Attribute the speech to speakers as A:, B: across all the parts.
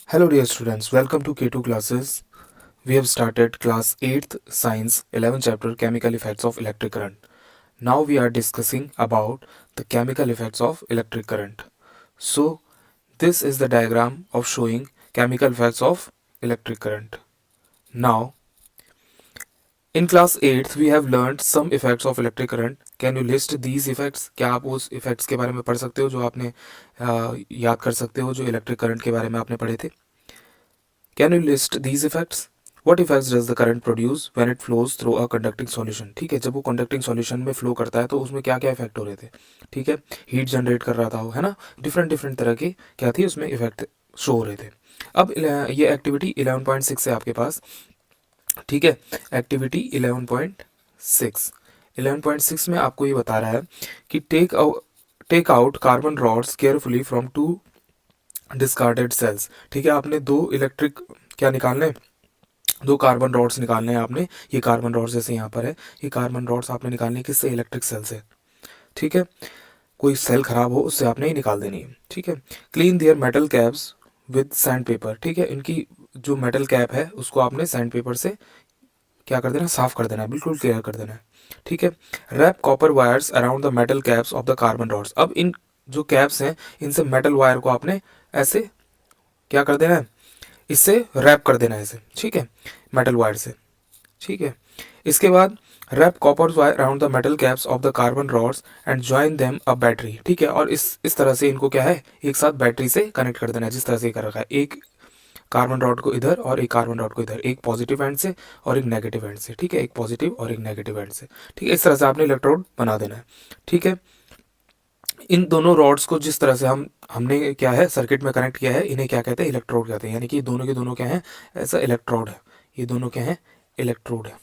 A: Hello dear students, welcome to K2 classes. We have started class 8th science 11th chapter chemical effects of electric current. Now we are discussing about the chemical effects of electric current. So this is the diagram of showing chemical effects of electric current. Now in class 8th we have learned some effects of electric current. Can you list these effects? क्या आप उस effects के बारे में पढ़ सकते हो जो आपने याद कर सकते हो जो इलेक्ट्रिक करंट के बारे में आपने पढ़े थे? Can you list these effects? What effects does the current produce when it flows through a conducting solution? ठीक है, जब वो कंडक्टिंग सॉल्यूशन में फ्लो करता है तो उसमें क्या क्या इफेक्ट हो रहे थे? ठीक है, हीट जनरेट कर रहा था वो, है ना? डिफरेंट डिफरेंट तरह के क्या थी उसमें इफेक्ट शो हो रहे थे. अब ये एक्टिविटी 11.6 है आपके पास. ठीक है, एक्टिविटी 11.6. 11.6 में आपको ये बता रहा है कि take out carbon rods carefully from to discarded cells. ठीक है, आपने दो इलेक्ट्रिक क्या निकालने हैं? दो कार्बन रॉड्स निकालने हैं आपने. ये कार्बन रॉड्स जैसे यहाँ पर है, ये कार्बन रॉड्स आपने निकालने हैं किससे? इलेक्ट्रिक सेल से. ठीक है, कोई सेल खराब हो उससे आपने ही निकाल देनी है. ठीक है, clean there metal caps with sand paper. ठीक है, इनकी जो मेटल कैप है उसको आपने सैंड पेपर से क्या कर देना? साफ कर देना है, बिल्कुल क्लियर कर देना है. ठीक है, wrap copper wires around the metal caps of the carbon rods. अब इन जो कैप्स हैं इनसे मेटल वायर को आपने ऐसे क्या कर देना है? इससे रैप कर देना है इसे. ठीक है, मेटल वायर से. ठीक है, इसके बाद wrap copper wire around the metal caps of the carbon rods and join them a battery. ठीक है, और इस तरह से इनको क्या है? एक साथ बैटरी से कनेक्ट कर देना है, जिस तरह से कर रखा है. एक कार्बन रॉड को इधर और एक कार्बन रॉड को इधर, एक पॉजिटिव एंड से और एक नेगेटिव एंड से. ठीक है, एक पॉजिटिव और एक नेगेटिव एंड से. ठीक है, इस तरह से आपने इलेक्ट्रोड बना देना है. ठीक है, इन दोनों रॉड्स को जिस तरह से हमने क्या है सर्किट में कनेक्ट किया है, इन्हें क्या कहते हैं? इलेक्ट्रोड कहते हैं. यानी कि दोनों के दोनों क्या हैं? ऐसा इलेक्ट्रोड है. ये दोनों क्या हैं? इलेक्ट्रोड है.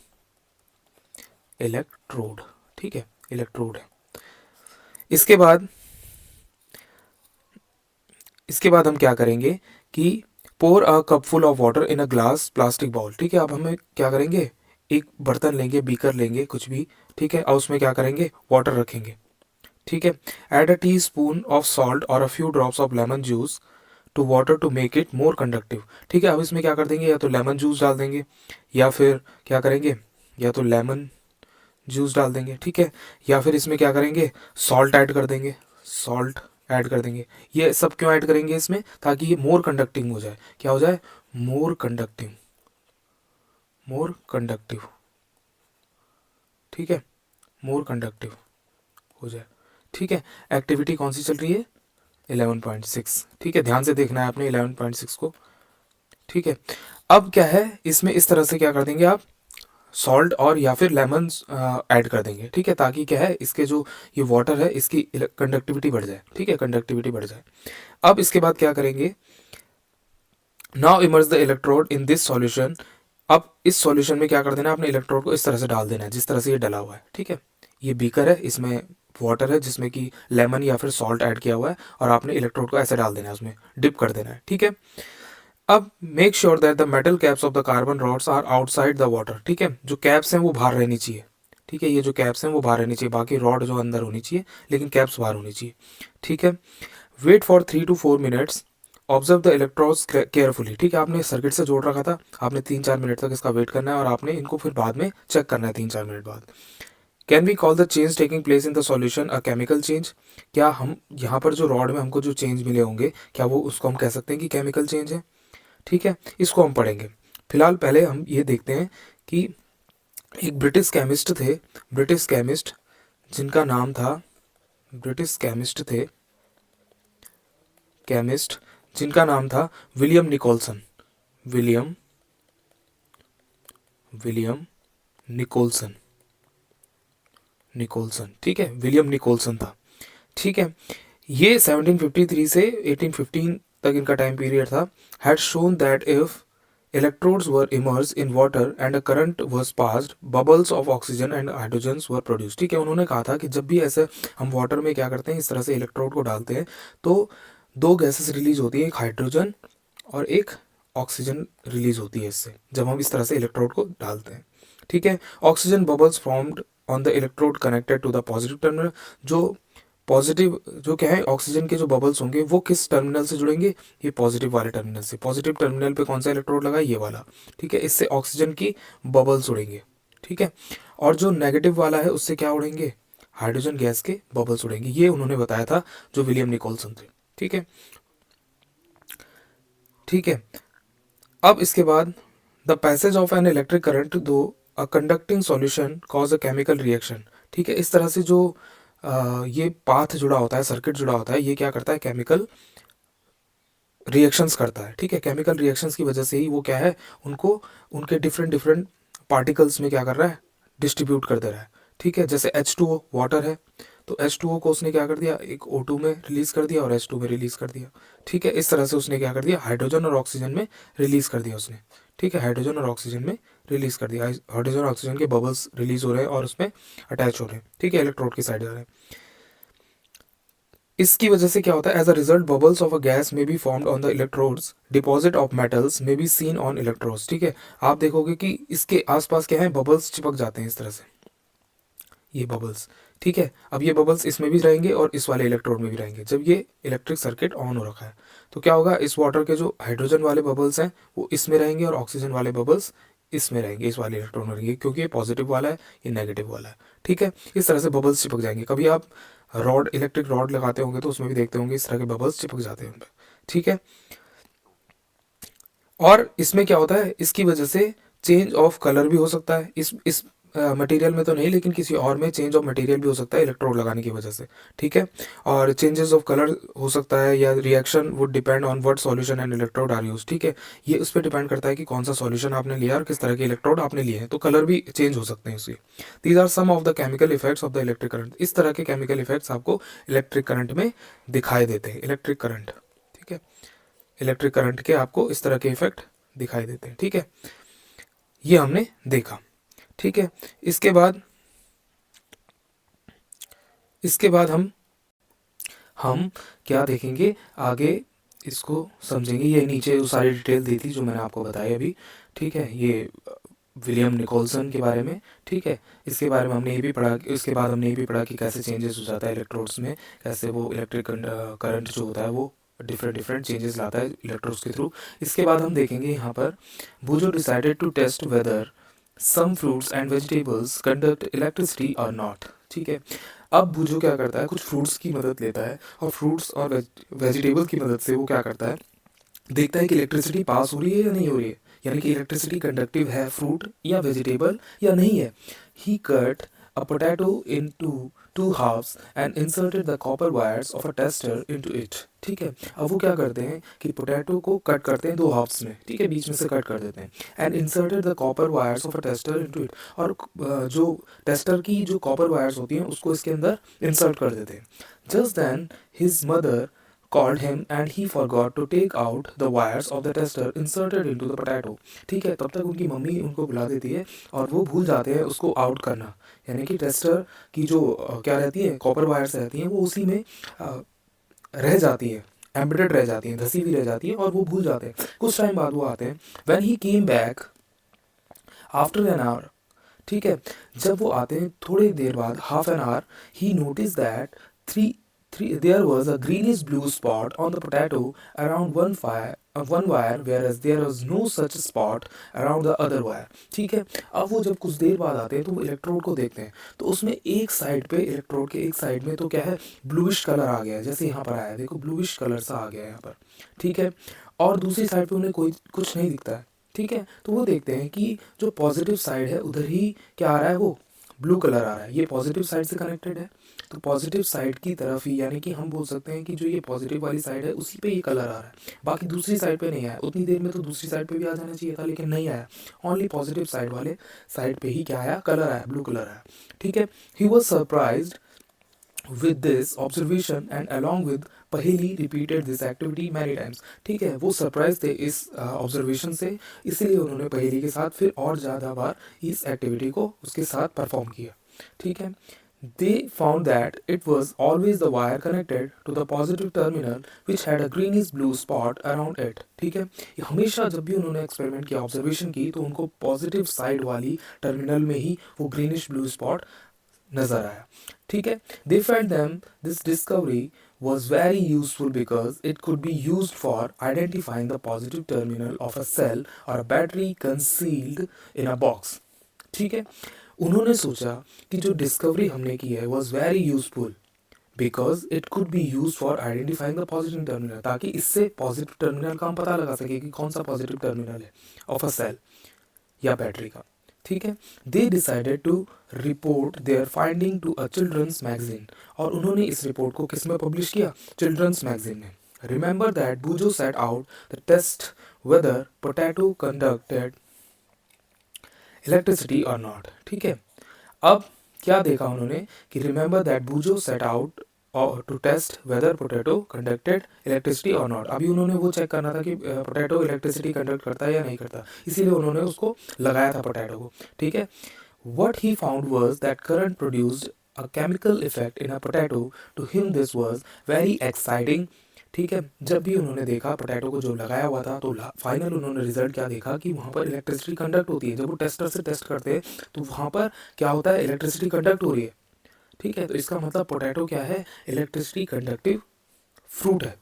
A: इलेक्ट्रोड. ठीक है, इलेक्ट्रोड है. इसके बाद हम क्या करेंगे कि pour a cup full of water in a glass plastic bowl. ठीक है, अब हमें क्या करेंगे? एक बर्तन लेंगे, बीकर लेंगे, कुछ भी. ठीक है, और उसमें क्या करेंगे? वाटर रखेंगे. ठीक है, add a teaspoon of salt और a few drops of lemon juice to water to make it more conductive. ठीक है, अब इसमें क्या कर देंगे? या तो लेमन जूस डाल देंगे या फिर क्या करेंगे? या तो लेमन जूस डाल देंगे. ठीक है, या फिर इसमें क्या करेंगे? सॉल्ट ऐड कर देंगे. सॉल्ट ऐड कर देंगे. ये सब क्यों ऐड करेंगे इसमें? ताकि ये मोर कंडक्टिंग हो जाए. क्या हो जाए? मोर कंडक्टिंग. मोर कंडक्टिव. ठीक है, मोर कंडक्टिव हो जाए. ठीक है, एक्टिविटी कौन सी चल रही है? 11.6. ठीक है, ध्यान से देखना है आपने 11.6 को. ठीक है, अब क्या है इसमें? इस तरह से क्या कर देंगे आप? सॉल्ट और या फिर लेमन ऐड कर देंगे. ठीक है, ताकि क्या है इसके जो ये वाटर है इसकी कंडक्टिविटी बढ़ जाए. ठीक है, कंडक्टिविटी बढ़ जाए. अब इसके बाद क्या करेंगे? Now immerse the electrode in this solution. अब इस सॉल्यूशन में क्या कर देना है? आपने इलेक्ट्रोड को इस तरह से डाल देना है जिस तरह से ये डला हुआ है. ठीक है, ये बीकर है, इसमें वाटर है जिसमें कि लेमन या फिर सॉल्ट ऐड किया हुआ है, और आपने इलेक्ट्रोड को ऐसे डाल देना है, उसमें डिप कर देना है. ठीक है, अब make sure that the metal caps of the carbon rods are outside the water. ठीक है, जो कैप्स हैं वो बाहर रहनी चाहिए. ठीक है, ये जो कैप्स हैं वो बाहर रहनी चाहिए, बाकी रॉड जो अंदर होनी चाहिए लेकिन कैप्स बाहर होनी चाहिए. ठीक है, wait for 3 to 4 minutes. Observe the electrodes carefully. ठीक है, आपने सर्किट से जोड़ रखा था, आपने 3-4 मिनट तक इसका वेट करना है और आपने इनको फिर बाद में चेक करना है 3-4 मिनट बाद. Can we call the change taking place in the solution a chemical change. क्या हम यहाँ पर जो रॉड में हमको जो चेंज मिले होंगे, क्या वो उसको हम कह सकते हैं कि केमिकल चेंज है? ठीक है, इसको हम पढ़ेंगे. फिलहाल पहले हम ये देखते हैं कि एक ब्रिटिश केमिस्ट थे. ब्रिटिश केमिस्ट जिनका नाम था ब्रिटिश केमिस्ट थे केमिस्ट जिनका नाम था William Nicholson. William William Nicholson. Nicholson. ठीक है, विलियम निकोलसन था. ठीक है, ये 1753 से 1815 तक इनका टाइम पीरियड था. Had shown that if electrodes were immersed in water and a current was passed, bubbles of oxygen and hydrogens were produced. ठीक है, उन्होंने कहा था कि जब भी ऐसे हम वाटर में क्या करते हैं, इस तरह से इलेक्ट्रोड को डालते हैं तो दो गैसेस रिलीज होती है, एक हाइड्रोजन और एक ऑक्सीजन रिलीज होती है इससे, जब हम इस तरह से इलेक्ट्रोड को डालते हैं. ठीक है, oxygen bubbles formed on the electrode connected to the positive terminal. जो पॉजिटिव जो क्या है, ऑक्सीजन के जो बबल्स होंगे वो किस टर्मिनल से जुड़ेंगे, ये पॉजिटिव वाले टर्मिनल से। पॉजिटिव टर्मिनल पे कौन सा इलेक्ट्रोड लगा, ये वाला, ठीक है, इससे ऑक्सीजन की बबल्स उड़ेंगे, ठीक है। और जो नेगेटिव वाला है उससे क्या उड़ेंगे, हाइड्रोजन गैस के बबल्स उड़ेंगे। ये उन्होंने बताया था जो विलियम निकोलसन थे, ठीक है, ठीक है। अब इसके बाद the passage of an electric current through a conducting solution cause a chemical reaction, ठीक है। इस तरह से जो ये पाथ जुड़ा होता है, सर्किट जुड़ा होता है, ये क्या करता है, केमिकल रिएक्शंस करता है, ठीक है। केमिकल रिएक्शंस की वजह से ही वो क्या है, उनको उनके डिफरेंट डिफरेंट पार्टिकल्स में क्या कर रहा है, डिस्ट्रीब्यूट कर दे रहा है, ठीक है। जैसे H2O वाटर है, तो H2O को उसने क्या कर दिया, एक O2 में रिलीज कर दिया और H2 में रिलीज कर दिया, ठीक है। इस तरह से उसने क्या कर दिया, हाइड्रोजन और ऑक्सीजन में रिलीज कर दिया उसने, ठीक है। हाइड्रोजन और ऑक्सीजन में रिलीज कर दिया, हाइड्रोजन और ऑक्सीजन के बबल्स रिलीज हो रहे हैं और उसमें अटैच हो रहे हैं, ठीक है, इलेक्ट्रोड की साइड जा रहे हैं। इसकी वजह से क्या होता है, as a result bubbles of a gas may be formed on the electrodes, deposit of metals may be seen on electrodes, ठीक है। आप देखोगे कि इसके आसपास क्या है, बबल्स चिपक जाते हैं इस तरह से, ये बबल्स, ठीक है। अब ये बबल्स इसमें भी रहेंगे और इस वाले इलेक्ट्रोड में भी रहेंगे। जब ये इलेक्ट्रिक सर्किट ऑन हो रखा है तो क्या होगा, इस वाटर के जो हाइड्रोजन वाले बबल्स हैं वो इसमें रहेंगे और ऑक्सीजन वाले बबल्स इसमें रहेंगे, इस वाले इलेक्ट्रोड में रहेंगे, क्योंकि ये पॉजिटिव वाला है, ये नेगेटिव वाला है, ठीक है। इस तरह से बबल्स चिपक जाएंगे। कभी आप रॉड, इलेक्ट्रिक रॉड लगाते होंगे तो उसमें भी देखते होंगे इस तरह के बबल्स चिपक जाते हैं उन पर, ठीक है। और इसमें क्या होता है, इसकी वजह से चेंज ऑफ कलर भी हो सकता है, इस मटेरियल में तो नहीं, लेकिन किसी और में चेंज ऑफ मटेरियल भी हो सकता है इलेक्ट्रोड लगाने की वजह से, ठीक है। और चेंजेस ऑफ कलर हो सकता है, या reaction would depend on what solution and electrode are use, ठीक है। ये उस पर डिपेंड करता है कि कौन सा सॉल्यूशन आपने लिया और किस तरह के इलेक्ट्रोड आपने लिए हैं, तो कलर भी चेंज हो सकते हैं उसके। These are some of the chemical effects of the electric current. इस तरह के केमिकल इफेक्ट्स आपको इलेक्ट्रिक करंट में दिखाई देते हैं, इलेक्ट्रिक करंट, ठीक है। इलेक्ट्रिक करंट के आपको इस तरह के इफेक्ट दिखाई देते हैं, ठीक है। ये हमने देखा, ठीक है। इसके बाद हम क्या देखेंगे आगे, इसको समझेंगे। ये नीचे वो सारी डिटेल दी थी जो मैंने आपको बताई अभी, ठीक है, ये विलियम निकोलसन के बारे में, ठीक है। इसके बारे में हमने ये भी पढ़ा, इसके बाद हमने ये भी पढ़ा कि कैसे चेंजेस हो जाता है इलेक्ट्रोड्स में, कैसे वो इलेक्ट्रिक करंट जो होता है वो डिफरेंट डिफरेंट चेंजेस लाता है इलेक्ट्रोड्स के थ्रू। इसके बाद हम देखेंगे यहाँ पर Boojho decided to test whether some fruits and vegetables conduct electricity or not, ठीक है। अब बूजो क्या करता है, कुछ फ्रूट्स की मदद लेता है और फ्रूट्स और वेजिटेबल्स की मदद से वो क्या करता है, देखता है कि इलेक्ट्रिसिटी पास हो रही है या नहीं हो रही है, यानी कि इलेक्ट्रिसिटी कंडक्टिव है फ्रूट या वेजिटेबल या नहीं है। ही cut a potato into two halves and inserted the copper wires of a tester into it, ठीक है। अब वो क्या करते हैं कि पोटैटो को कट करते हैं दो हाफ्स में, ठीक है, बीच में से कट कर देते हैं, and inserted the copper wires of a tester into it, और जो टेस्टर की जो कॉपर वायर्स होती हैं उसको इसके अंदर इंसर्ट कर देते हैं। Just then his mother called him and he forgot to take out the wires of the tester inserted into the potato, ठीक है। तब तक उनकी मम्मी उनको बुला देती है और वो भूल जाते हैं उसको आउट करना, यानी कि टेस्टर की जो क्या रहती है, कॉपर वायर्स रहती हैं, वो उसी में रह जाती है, एम्बेडेड रह जाती हैं, धसी हुई रह जाती है, और वो भूल जाते हैं। कुछ टाइम बाद वो आते हैं, when he came back after an hour, ठीक है। जब वो आते हैं थोड़ी देर बाद, half an hour, he notice that there was a greenish blue spot on the potato around one wire, whereas there was no such spot around the other wire, ठीक है। अब वो जब कुछ देर बाद आते हैं तो वो इलेक्ट्रोड को देखते हैं, तो उसमें एक साइड पे, इलेक्ट्रोड के एक साइड में तो क्या है, ब्लूइश कलर आ गया है, जैसे यहाँ पर आया है, देखो ब्लूइश कलर सा आ गया है यहाँ पर, ठीक है। और दूसरी साइड पे उन्हें कोई कुछ नहीं दिखता है, ठीक है। तो वो देखते हैं कि जो पॉजिटिव साइड है उधर ही क्या आ रहा है, वो ब्लू कलर आ रहा है, ये पॉजिटिव साइड से कनेक्टेड है, तो पॉजिटिव साइड की तरफ ही, यानी कि हम बोल सकते हैं कि जो ये पॉजिटिव वाली साइड है उसी पे ये कलर आ रहा है, बाकी दूसरी साइड पे नहीं आया। उतनी देर में तो दूसरी साइड पे भी आ जाना चाहिए था, लेकिन नहीं आया, ओनली पॉजिटिव साइड वाले साइड पे ही क्या आया, कलर आया, ब्लू कलर आया, ठीक है। He was surprised with this observation and along with पहेली repeated this activity many times, ठीक है। वो सरप्राइज थे इस ऑब्जर्वेशन से, इसीलिए उन्होंने पहेली के साथ फिर और ज़्यादा बार इस एक्टिविटी को उसके साथ परफॉर्म किया, ठीक है। They found that it was always the wire connected to the positive terminal which had a greenish blue spot around it, ठीक है। हमेशा जब भी उन्होंने एक्सपेरिमेंट किया, ऑब्जर्वेशन की, तो उनको पॉजिटिव साइड वाली टर्मिनल में ही वो ग्रीनिश ब्लू स्पॉट नज़र आया। ठीक है. They felt them this discovery was very useful because it could be used for identifying the positive terminal of a cell or a battery concealed in a box. ठीक है. उन्होंने सोचा कि जो डिस्कवरी हमने की है was very useful because it could be use for identifying the positive terminal, ताकि इससे पॉजिटिव टर्मिनल का हम पता लगा सके कि कौन सा पॉजिटिव टर्मिनल है ऑफ अ सेल या बैटरी का. ठीक है. They decided to report their finding to a children's magazine, और उन्होंने इस रिपोर्ट को किस में पब्लिश किया? चिल्ड्रंस मैगजीन में. Remember that Boojho set out the test whether potato conducted electricity or not. ठीक है. अब क्या देखा उन्होंने कि remember that Boojho set out और to test whether potato conducted electricity or not. अभी उन्होंने वो चेक करना था कि पोटैटो इलेक्ट्रिसिटी कंडक्ट करता है या नहीं करता, इसीलिए उन्होंने उसको लगाया था पोटैटो को. ठीक है. What he found was that current produced a chemical effect in a potato. To him this was very exciting. ठीक है. जब भी उन्होंने देखा पोटैटो को जो लगाया हुआ था, तो फाइनल उन्होंने रिजल्ट क्या देखा कि वहाँ पर इलेक्ट्रिसिटी कंडक्ट होती है. जब वो टेस्टर से टेस्ट करते हैं तो वहाँ पर क्या होता है? इलेक्ट्रिसिटी कंडक्ट हो रही है. ठीक है. तो इसका मतलब पोटैटो क्या है? इलेक्ट्रिसिटी कंडक्टिव फ्रूट है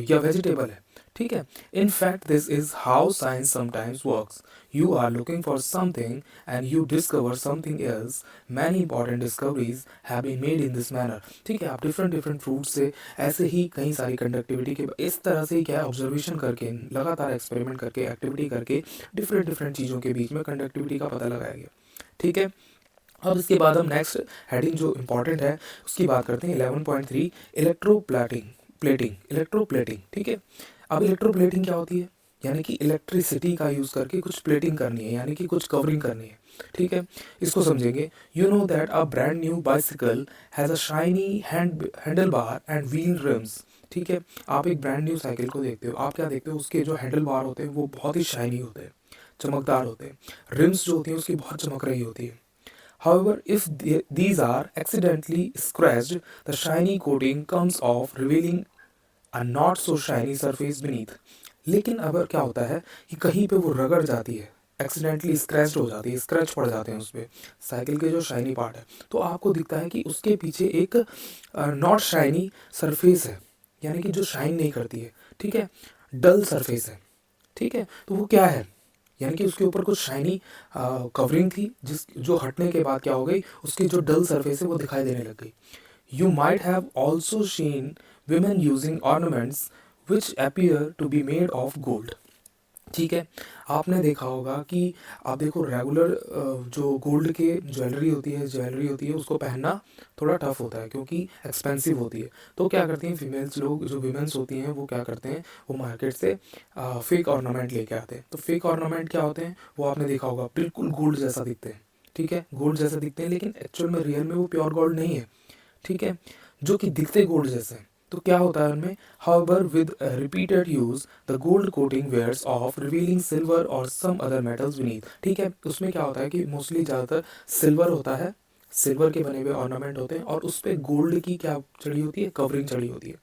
A: या वेजिटेबल है. ठीक है. In fact this is how science sometimes works. You are looking for something and you discover something else. Many important discoveries have been made in this manner. ठीक है. आप different different fruit से ऐसे ही कई सारी कंडक्टिविटी के इस तरह से क्या है, ऑब्जर्वेशन करके, लगातार एक्सपेरिमेंट करके, एक्टिविटी करके डिफरेंट डिफरेंट चीज़ों के बीच में कंडक्टिविटी का पता लगाया गया. ठीक है. अब इसके बाद हम नेक्स्ट हेडिंग जो इम्पॉर्टेंट है उसकी बात करते हैं. 11.3 इलेक्ट्रोप्लेटिंग. ठीक है. अब इलेक्ट्रोप्लेटिंग क्या होती है? यानी कि इलेक्ट्रिसिटी का यूज़ करके कुछ प्लेटिंग करनी है, यानी कि कुछ कवरिंग करनी है. ठीक है. इसको समझेंगे. You know that a brand new bicycle has a shiny handle bar and wheel RIMS. ठीक है. आप एक ब्रांड न्यू साइकिल को देखते हो, आप क्या देखते हो? उसके जो हैंडल बार होते हैं वो बहुत ही शाइनी होते हैं, चमकदार होते हैं. रिम्स जो होती हैं उसकी बहुत चमक रही होती है. However, if these are accidentally scratched, the shiny coating comes off, revealing a not so shiny surface beneath. लेकिन अगर क्या होता है कि कहीं पे वो रगड़ जाती है, एक्सीडेंटली स्क्रैच हो जाती है, स्क्रैच पड़ जाते हैं उस पर साइकिल के जो शाइनी पार्ट है, तो आपको दिखता है कि उसके पीछे एक नॉट शाइनी सरफेस है, यानी कि जो शाइन नहीं करती है. ठीक है. डल सरफेस है. ठीक है. तो वो क्या है? यानी कि उसके ऊपर कुछ शाइनी कवरिंग थी जो हटने के बाद क्या हो गई? उसकी जो डल सरफेस है वो दिखाई देने लग गई. You might have also seen women using ornaments which appear to be made of gold. ठीक है. आपने देखा होगा कि आप देखो रेगुलर जो गोल्ड के ज्वेलरी होती है उसको पहनना थोड़ा टफ होता है क्योंकि एक्सपेंसिव होती है. तो क्या करती हैं फीमेल्स लोग, जो वीमेंस होती हैं, वो क्या करते हैं? वो मार्केट से फेक ऑर्नामेंट लेके आते हैं. तो फेक ऑर्नामेंट क्या होते हैं? वो आपने देखा होगा बिल्कुल गोल्ड जैसा दिखते हैं. ठीक है. गोल्ड जैसा दिखते हैं लेकिन एक्चुअल में रियल में वो प्योर गोल्ड नहीं है. ठीक है. जो कि दिखते गोल्ड जैसे हैं. तो क्या होता है उनमें? However, with repeated use, the gold coating wears off, revealing silver or some other metals beneath. ठीक है. उसमें क्या होता है कि मोस्टली ज़्यादातर सिल्वर होता है, सिल्वर के बने हुए ऑर्नामेंट होते हैं और उस पर गोल्ड की क्या चढ़ी होती है? कवरिंग चढ़ी होती है,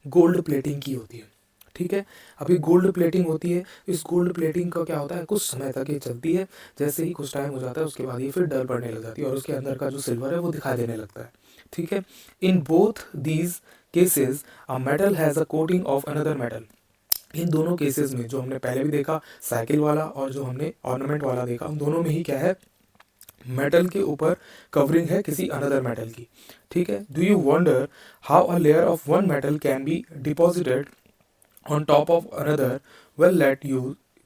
A: गोल्ड प्लेटिंग की होती है. ठीक है. अभी गोल्ड प्लेटिंग होती है. इस गोल्ड प्लेटिंग का क्या होता है? कुछ समय तक ये चलती है, जैसे ही कुछ टाइम हो जाता है उसके बाद ये फिर डल पड़ने लग जाती है और उसके अंदर का जो सिल्वर है वो दिखाई देने लगता है. ठीक है. In both these cases a metal has a coating of another metal. इन दोनों केसेस में, जो हमने पहले भी देखा साइकिल वाला और जो हमने ऑर्नामेंट वाला देखा, उन दोनों में ही क्या है? मेटल के ऊपर कवरिंग है किसी अनदर मेटल की. ठीक है. Do you wonder how a layer of one metal can be deposited on top of another? Well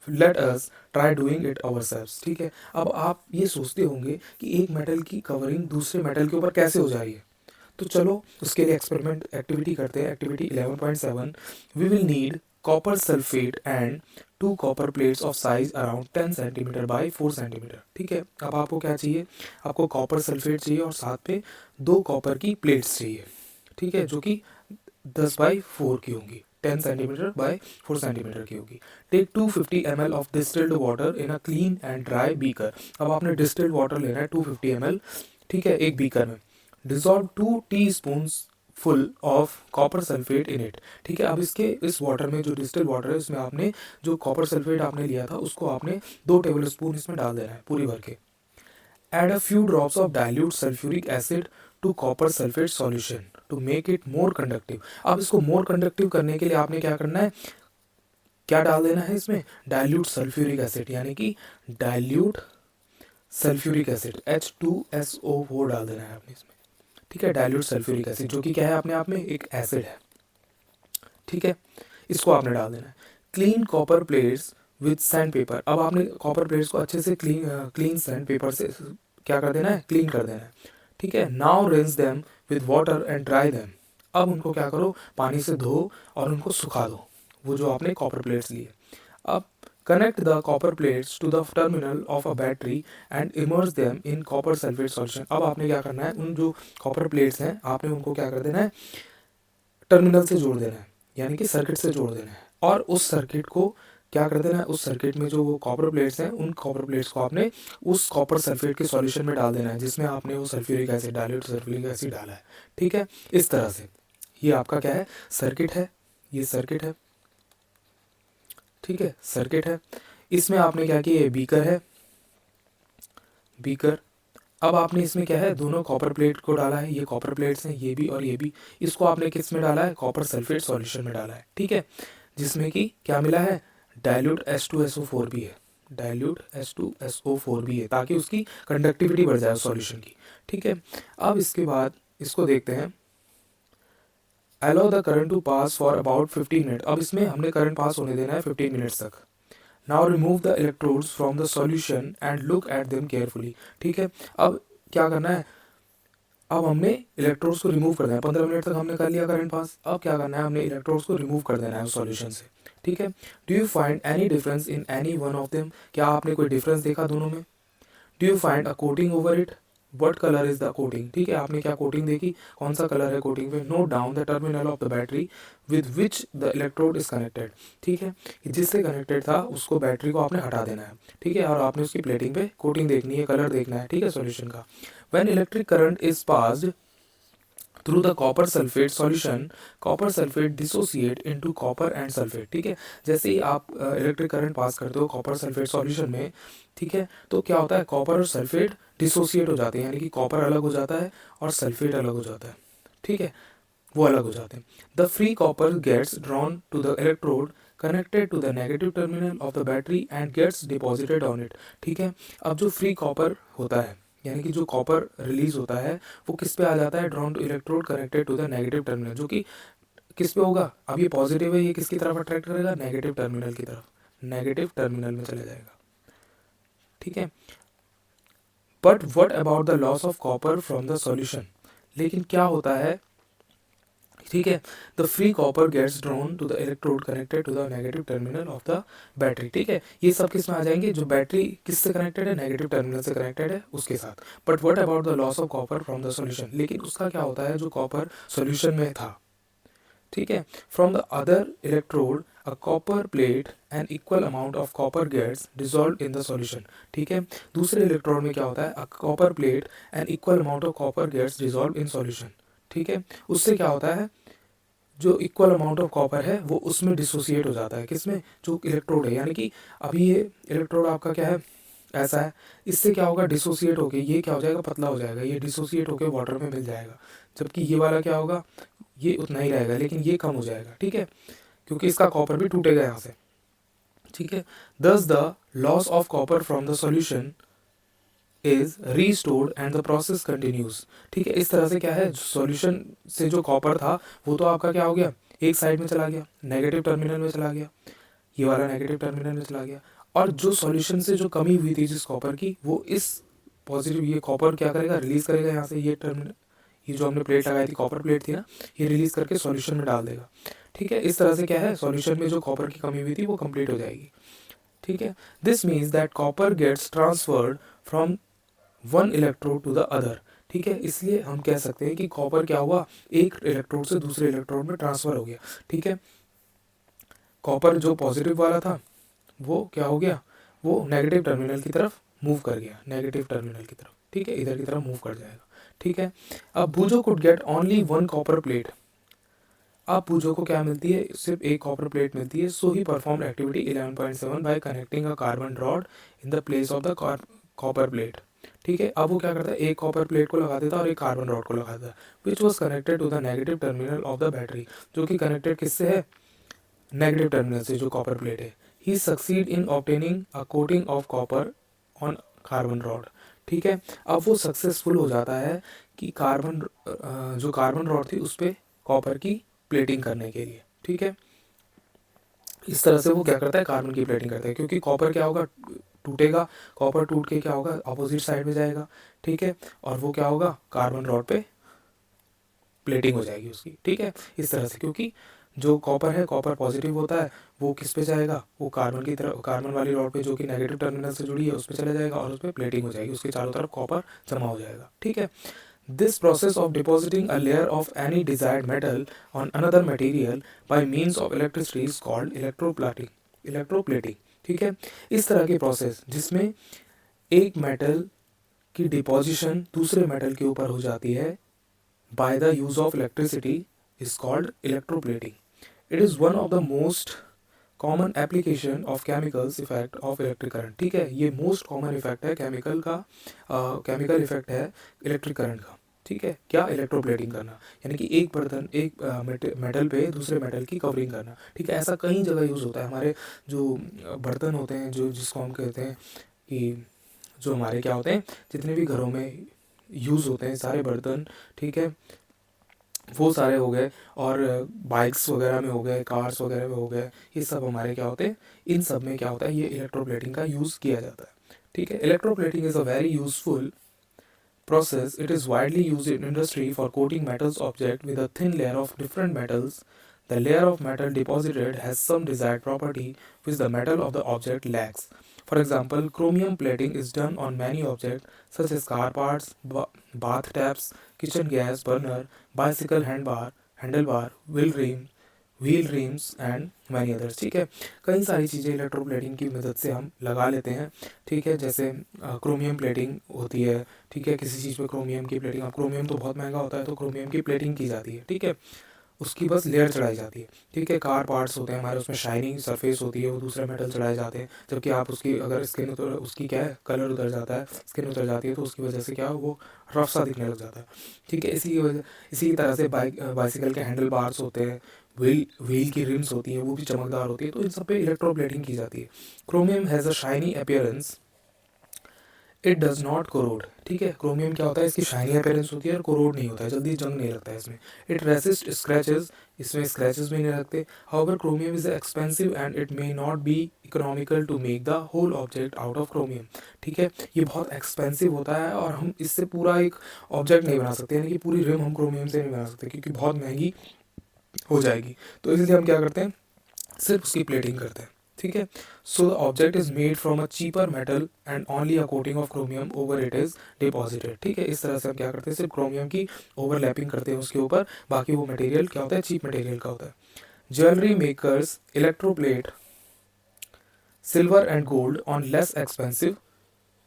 A: let us try doing it ourselves. ठीक है. अब आप ये सोचते होंगे कि एक मेटल की कवरिंग दूसरे मेटल के ऊपर कैसे हो जा रही है. तो चलो उसके लिए एक्सपेरिमेंट एक्टिविटी करते हैं. Activity 11.7. We will need copper sulphate and 2 copper plates of size around 10 centimetre by 4 centimetre. ठीक है. अब आपको क्या चाहिए? आपको कॉपर सल्फेट चाहिए और साथ पे 2 कॉपर की प्लेट्स चाहिए. ठीक है. जो कि 10/4 की होंगी, 10 सेंटीमीटर बाय 4 सेंटीमीटर की होगी. Take 250 ml of distilled water in a clean and dry beaker. अब आपने डिस्टिल्ड वाटर लेना है 250 ml. ठीक है. एक बीकर में dissolve 2 teaspoons full of copper sulphate in it. ठीक है. अब इस वाटर में, जो डिस्टिल वाटर है, इसमें आपने जो कॉपर सल्फेट आपने लिया था उसको आपने 2 टेबल स्पून इसमें डाल देना है पूरी भर के. Add a few drops of dilute sulphuric acid to copper sulphate solution to make it more conductive. अब इसको मोर कंडक्टिव करने के लिए आपने क्या करना है, क्या डाल देना है इसमें, डाइल्यूट सल्फ्यूरिक एसिड, यानी कि डाइल्यूट सल्फ्यूरिक एसिड H2SO4 डाल देना है आपने इसमें। ठीक है, डाइल्यूट सल्फ्यूरिक एसिड जो कि क्या है अपने आप में एक एसिड है। ठीक है, इसको आपने डाल देना है। Clean copper plates with sand paper. अब आपने कॉपर प्लेट्स को अच्छे से क्लीन सैंड पेपर से क्या कर देना है, क्लीन कर देना है। ठीक है, now rinse them with water and dry them. अब उनको क्या करो, पानी से धो और उनको सुखा दो, वो जो आपने कॉपर प्लेट्स लिए। अब connect the copper plates to the terminal of a battery and immerse them in copper sulphate solution. अब आपने क्या करना है, उन जो कॉपर प्लेट्स हैं आपने उनको क्या कर देना है, टर्मिनल से जोड़ देना है, यानी कि सर्किट से जोड़ देना है। और उस सर्किट को क्या कर देना है, उस सर्किट में जो वो कॉपर प्लेट्स हैं उन कॉपर प्लेट्स को आपने उस कॉपर सल्फेट के सॉल्यूशन में डाल देना है जिसमें आपने वो sulphuric acid dilute sulphuric acid डाला है। ठीक है, इस तरह से ये आपका क्या है, सर्किट है, ये सर्किट है। ठीक है, सर्किट है। इसमें आपने क्या किया, ये बीकर है, बीकर। अब आपने इसमें क्या है, दोनों कॉपर प्लेट को डाला है, ये कॉपर प्लेट्स हैं ये भी और ये भी। इसको आपने किस में डाला है, कॉपर सल्फेट सॉल्यूशन में डाला है। ठीक है, जिसमें कि क्या मिला है, डाइल्यूट H2SO4 भी है, डाइल्यूट H2SO4 भी है, ताकि उसकी कंडक्टिविटी बढ़ जाए सॉल्यूशन की। ठीक है, अब इसके बाद इसको देखते हैं। Allow the current to pass for about 15 minute. अब इसमें हमने करंट पास होने देना है 15 मिनट्स तक। Now remove the electrodes from the solution and look at them carefully. ठीक है, अब क्या करना है, अब हमने इलेक्ट्रोड्स को रिमूव कर देना है। 15 मिनट तक हमने कर लिया करंट पास। अब क्या करना है, हमने इलेक्ट्रोड्स को रिमूव कर देना है उस सॉल्यूशन से। ठीक है, do you find any difference in any one of them. क्या आपने कोई डिफरेंस देखा दोनों में। Do you find a coating over it, what colour is the coating. ठीक है, आपने क्या कोटिंग देखी, कौन सा कलर है कोटिंग पे। Note down the terminal of the battery with which the electrode is connected. ठीक है, जिससे कनेक्टेड था उसको बैटरी को आपने हटा देना है। ठीक है, और आपने उसकी प्लेटिंग पे कोटिंग देखनी है, कलर देखना है। ठीक है, सॉल्यूशन का। When electric current is passed through the copper sulphate solution, copper sulphate dissociate into copper and sulphate. ठीक है, जैसे ही आप इलेक्ट्रिक करंट पास करते हो कॉपर सल्फेट सॉल्यूशन में, ठीक है, तो क्या होता है, कॉपर और सल्फेट डिसोसिएट हो जाते हैं, यानी कि कॉपर अलग हो जाता है और सल्फेट अलग हो जाता है। ठीक है, वो अलग हो जाते हैं। The free copper gets drawn to the electrode connected to the negative terminal of the battery and gets deposited on it. ठीक है, अब जो फ्री कॉपर होता है, यानी कि जो कॉपर रिलीज होता है वो किस पे आ जाता है, drawn to electrode connected to the negative terminal, जो कि किस पे होगा, अब ये पॉजिटिव है, ये किसकी तरफ अट्रैक्ट करेगा, नेगेटिव टर्मिनल की तरफ, नेगेटिव टर्मिनल में चले जाएगा। ठीक है, but what about the loss of copper from the solution. लेकिन क्या होता है, ठीक है, the free copper gets drawn to the electrode connected to the negative terminal of the battery. ठीक है, ये सब किस में आ जाएंगे, जो बैटरी किससे कनेक्टेड है, नेगेटिव टर्मिनल से कनेक्टेड है उसके साथ। But what about the loss of copper from the solution. लेकिन उसका क्या होता है, जो कॉपर सॉल्यूशन में था, ठीक है, from the other electrode a copper plate and equal amount of copper gets dissolve in the solution. ठीक है, दूसरे इलेक्ट्रोड में क्या होता है, a copper plate and equal amount of copper gets dissolve in solution. ठीक है, उससे क्या होता है, जो इक्वल अमाउंट ऑफ कॉपर है वो उसमें डिसोसिएट हो जाता है, किसमें, जो इलेक्ट्रोड है, यानी कि अभी ये इलेक्ट्रोड आपका क्या है, ऐसा है, इससे क्या होगा, डिसोसिएट होके ये क्या हो जाएगा, पतला हो जाएगा, ये डिसोसिएट होके वाटर में मिल जाएगा। जबकि ये वाला क्या होगा, ये उतना ही रहेगा लेकिन ये कम हो जाएगा। ठीक है, क्योंकि इसका कॉपर भी टूटेगा यहाँ से। ठीक है, दस the loss of copper from the solution is restored and the process continues. ठीक है, इस तरह से क्या है, सॉल्यूशन से जो कॉपर था वो तो आपका क्या हो गया, एक साइड में चला गया, नेगेटिव टर्मिनल में चला गया, ये वाला नेगेटिव टर्मिनल में चला गया। और जो सॉल्यूशन से जो कमी हुई थी जिस कॉपर की, वो इस पॉजिटिव, ये कॉपर क्या करेगा, रिलीज करेगा यहाँ से, ये टर्मिनल, ये जो हमने प्लेट लगाई थी, कॉपर प्लेट थी ना, ये रिलीज करके सॉल्यूशन में डाल देगा। ठीक है, इस तरह से क्या है, सॉल्यूशन में जो कॉपर की कमी हुई थी वो कंप्लीट हो जाएगी। ठीक है, this means that copper gets transferred from one electrode to the other. ठीक है, इसलिए हम कह सकते हैं कि कॉपर क्या हुआ, एक इलेक्ट्रोड से दूसरे इलेक्ट्रोड में ट्रांसफर हो गया। ठीक है, कॉपर जो पॉजिटिव वाला था वो क्या हो गया, वो नेगेटिव टर्मिनल की तरफ मूव कर गया, नेगेटिव टर्मिनल की तरफ। ठीक है, इधर की तरफ मूव कर जाएगा। ठीक है, अब Boojho could get only one copper plate. अब बूजो को क्या मिलती है, सिर्फ एक कॉपर प्लेट मिलती है। So he perform activity 11.7 by connecting a carbon rod in the place of the copper plate. ठीक है। अब वो क्या करता है, एक कॉपर प्लेट को लगा देता है और एक कार्बन रॉड को लगा देता है, which was connected to the negative terminal of the battery, जो कि कनेक्टेड किससे है, नेगेटिव टर्मिनल से, जो कॉपर प्लेट है। He succeed in obtaining a coating of copper on carbon rod. ठीक है। अब वो सक्सेसफुल हो जाता है कि कार्बन जो कार्बन रॉड थी उस पर कॉपर की प्लेटिंग करने के लिए। ठीक है। इस तरह से वो क्या करता है, कार्बन की प्लेटिंग करता है, क्योंकि कॉपर क्या होगा, टूटेगा, कॉपर टूट के क्या होगा, अपोजिट साइड में जाएगा। ठीक है। और वो क्या होगा, कार्बन रॉड पे प्लेटिंग हो जाएगी उसकी। ठीक है। इस तरह से, क्योंकि जो कॉपर है, कॉपर पॉजिटिव होता है, वो किस पे जाएगा, वो कार्बन की तरफ, कार्बन वाली रॉड पे जो कि नेगेटिव टर्मिनल से जुड़ी है उस पर चला जाएगा और उस पर प्लेटिंग हो जाएगी, उसके चारों तरफ कॉपर जमा हो जाएगा। ठीक है। This process of depositing a layer of any desired metal on another material by means of electricity is called electroplating. ठीक है। इस तरह की प्रोसेस जिसमें एक मेटल की डिपॉजिशन दूसरे मेटल के ऊपर हो जाती है by the use of electricity is called electroplating. It is one of the most common application of chemicals effect of electric current. ठीक है। ये मोस्ट कॉमन इफेक्ट है केमिकल का, केमिकल इफेक्ट है इलेक्ट्रिक करंट का। ठीक है। क्या, इलेक्ट्रोप्लेटिंग करना, यानी कि एक बर्तन, एक मेटल पे दूसरे मेटल की कवरिंग करना। ठीक है। ऐसा कई जगह यूज़ होता है। हमारे जो बर्तन होते हैं, जो जिसको हम कहते हैं कि जो हमारे क्या होते हैं, जितने भी घरों में यूज़ होते हैं सारे बर्तन, ठीक है, वो सारे हो गए, और बाइक्स वगैरह में हो गए, कार्स वगैरह में हो गए, ये सब हमारे क्या होते हैं, इन सब में क्या होता है, ये इलेक्ट्रोप्लेटिंग का यूज़ किया जाता है। ठीक है। Electroplating is a very useful process. It is widely used in industry for coating metals object with a thin layer of different metals. The layer of metal deposited has some desired property which the metal of the object lacks. For example, chromium plating is done on many objects such as car parts, bath taps, kitchen gas burner, bicycle handlebar, wheel RIMS and many others. ठीक है। कई सारी चीज़ें electroplating की मदद से हम लगा लेते हैं। ठीक है। जैसे क्रोमियम प्लेटिंग होती है। ठीक है। किसी चीज़ पे क्रोमियम की प्लेटिंग, अब क्रोमियम तो बहुत महंगा होता है तो क्रोमियम की प्लेटिंग की जाती है। ठीक है। उसकी बस लेयर चढ़ाई जाती है। ठीक है। कार पार्ट्स होते हैं हमारे, उसमें शाइनिंग सरफेस होती है, वो दूसरे मेटल चढ़ाए जाते हैं, जबकि आप उसकी अगर स्किन उतर, उसकी क्या है, कलर उतर जाता है, स्किन उतर जाती है, तो उसकी वजह से क्या है, वो रफ सा दिखने लग जाता है। ठीक है। इसी तरह से बाइसिकल के हैंडल बार्स होते हैं, व्हील की रिम्स होती हैं, वो भी चमकदार होती है, तो इन सब पे इलेक्ट्रोप्लेटिंग की जाती है। Chromium has a shiny appearance, it does not corrode. ठीक है। क्रोमियम क्या होता है, इसकी शाइनी अपीयरेंस होती है और कोरोड नहीं होता है, जल्दी जंग नहीं लगता है इसमें। इट रेसिस्ट स्क्रैचेस, इसमें स्क्रैचेस भी नहीं लगते। However chromium is expensive and it may not be economical to make the whole object out of chromium. ठीक है। ये बहुत एक्सपेंसिव होता है और हम इससे पूरा एक ऑब्जेक्ट नहीं बना सकते, यानी कि पूरी रिम हम क्रोमियम से नहीं बना सकते, क्योंकि बहुत महंगी हो जाएगी। तो इसलिए हम क्या करते हैं, सिर्फ उसकी प्लेटिंग करते हैं। ठीक है। So the object is made from a cheaper metal and only a coating of chromium over it is deposited. ठीक है। इस तरह से हम क्या करते हैं, सिर्फ क्रोमियम की ओवरलैपिंग करते हैं उसके ऊपर, बाकी वो मटेरियल क्या होता है, चीप मटेरियल का होता है। Jewellery makers electroplate silver and gold on less expensive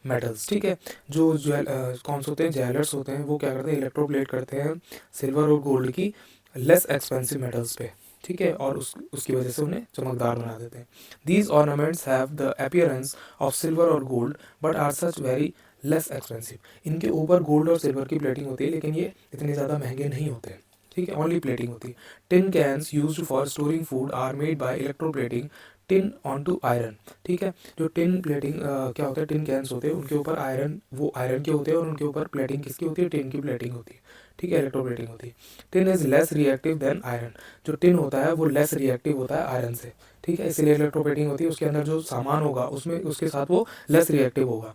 A: metals. ठीक है। जो कौन से होते हैं, ज्वेलर्स होते हैं, वो क्या करते हैं, इलेक्ट्रोप्लेट करते हैं सिल्वर और गोल्ड की लेस एक्सपेंसिव मेटल्स पे। ठीक है। और उसकी वजह से उन्हें चमकदार बना देते हैं। These ornaments have the appearance of silver और gold but are such very less expensive. इनके ऊपर गोल्ड और सिल्वर की प्लेटिंग होती है, लेकिन ये इतने ज़्यादा महंगे नहीं होते। ठीक है। ओनली प्लेटिंग होती है। Tin cans used for storing food are made by electroplating tin on to iron. ठीक है। जो टिन प्लेटिंग क्या होता है, टिन कैंस होते हैं, उनके ऊपर आयरन, वो आयरन के होते हैं और उनके ऊपर प्लेटिंग किसकी होती है, टिन की प्लेटिंग होती है। ठीक है। इलेक्ट्रोप्लेटिंग होती है। Tin is less reactive than iron. जो टिन होता है वो लेस रिएक्टिव होता है आयरन से। ठीक है। इसलिए इलेक्ट्रोप्लेटिंग होती है, उसके अंदर जो सामान होगा उसमें उसके साथ वो लेस रिएक्टिव होगा।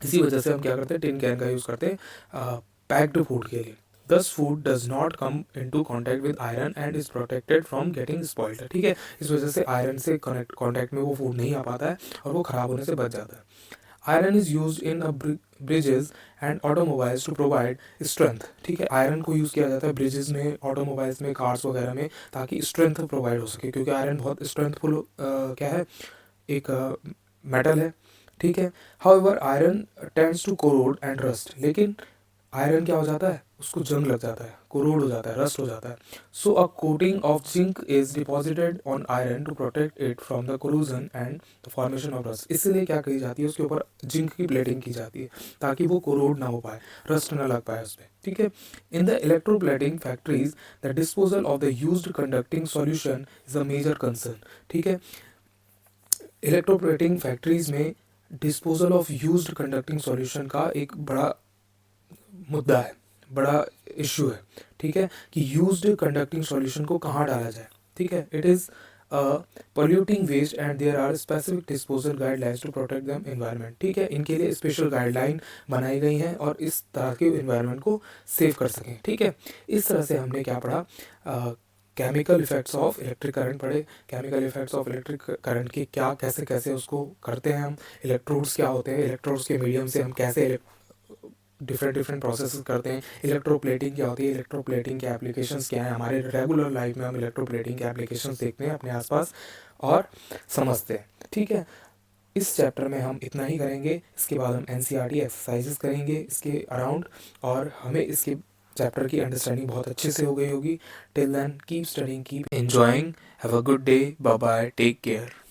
A: इसी वजह से हम क्या करते हैं, टिन कैन का यूज़ करते हैं पैक्ड फूड के लिए। दस food does not come into contact with iron and is protected from getting spoiled. ठीक है। इस वजह से आयरन से कांटेक्ट में वो फूड नहीं आ पाता है और वो ख़राब होने से बच जाता है। Iron is use in bridges and automobiles to provide strength. ठीक है। आयरन को यूज़ किया जाता है ब्रिजेस में, ऑटोमोबाइल्स में, कार्स वगैरह में, ताकि स्ट्रेंथ प्रोवाइड हो सके, क्योंकि आयरन बहुत स्ट्रेंथफुल क्या है, एक मेटल है। ठीक है। However iron tends to corrode and rust, लेकिन आयरन क्या हो जाता है, उसको जंग लग जाता है, कोरोड हो जाता है, रस्ट हो जाता है. So a coating of zinc is deposited on iron to protect it from the corrosion and the formation of rust. इसलिए क्या कही जाती है, उसके ऊपर जिंक की प्लेटिंग की जाती है ताकि वो कोरोड ना हो पाए, रस्ट ना लग पाए उसमें. ठीक है. In the electroplating factories the disposal of the used conducting solution is a major concern. ठीक है. इलेक्ट्रोप्लेटिंग फैक्ट्रीज में disposal of used conducting solution का एक बड़ा मुद्दा है, बड़ा इश्यू है. ठीक है. कि यूज्ड कंडक्टिंग सॉल्यूशन को कहाँ डाला जाए. ठीक है. It is polluting waste and there are specific disposal guidelines to protect them environment. ठीक है. इनके लिए स्पेशल गाइडलाइन बनाई गई हैं और इस तरह के एनवायरनमेंट को सेव कर सकें. ठीक है. इस तरह से हमने क्या पढ़ा, chemical effects of electric current पढ़े. Chemical effects of electric current की क्या कैसे कैसे उसको करते हैं हम, इलेक्ट्रोड्स क्या होते हैं, इलेक्ट्रोड्स के मीडियम से हम कैसे डिफरेंट डिफरेंट प्रोसेस करते हैं, इलेक्ट्रोप्लेटिंग क्या होती है, इलेक्ट्रोप्लेटिंग के एप्लीकेशंस क्या हैं. हमारे रेगुलर लाइफ में हम इलेक्ट्रोप्लेटिंग के एप्लीकेशंस देखते हैं अपने आसपास और समझते हैं. ठीक है. इस चैप्टर में हम इतना ही करेंगे. इसके बाद हम एनसीईआरटी एक्सरसाइजेस करेंगे इसके अराउंड और हमें इसके चैप्टर की अंडरस्टैंडिंग बहुत अच्छे से हो गई होगी. Till then keep studying, keep enjoying, have a good day, bye bye, take care.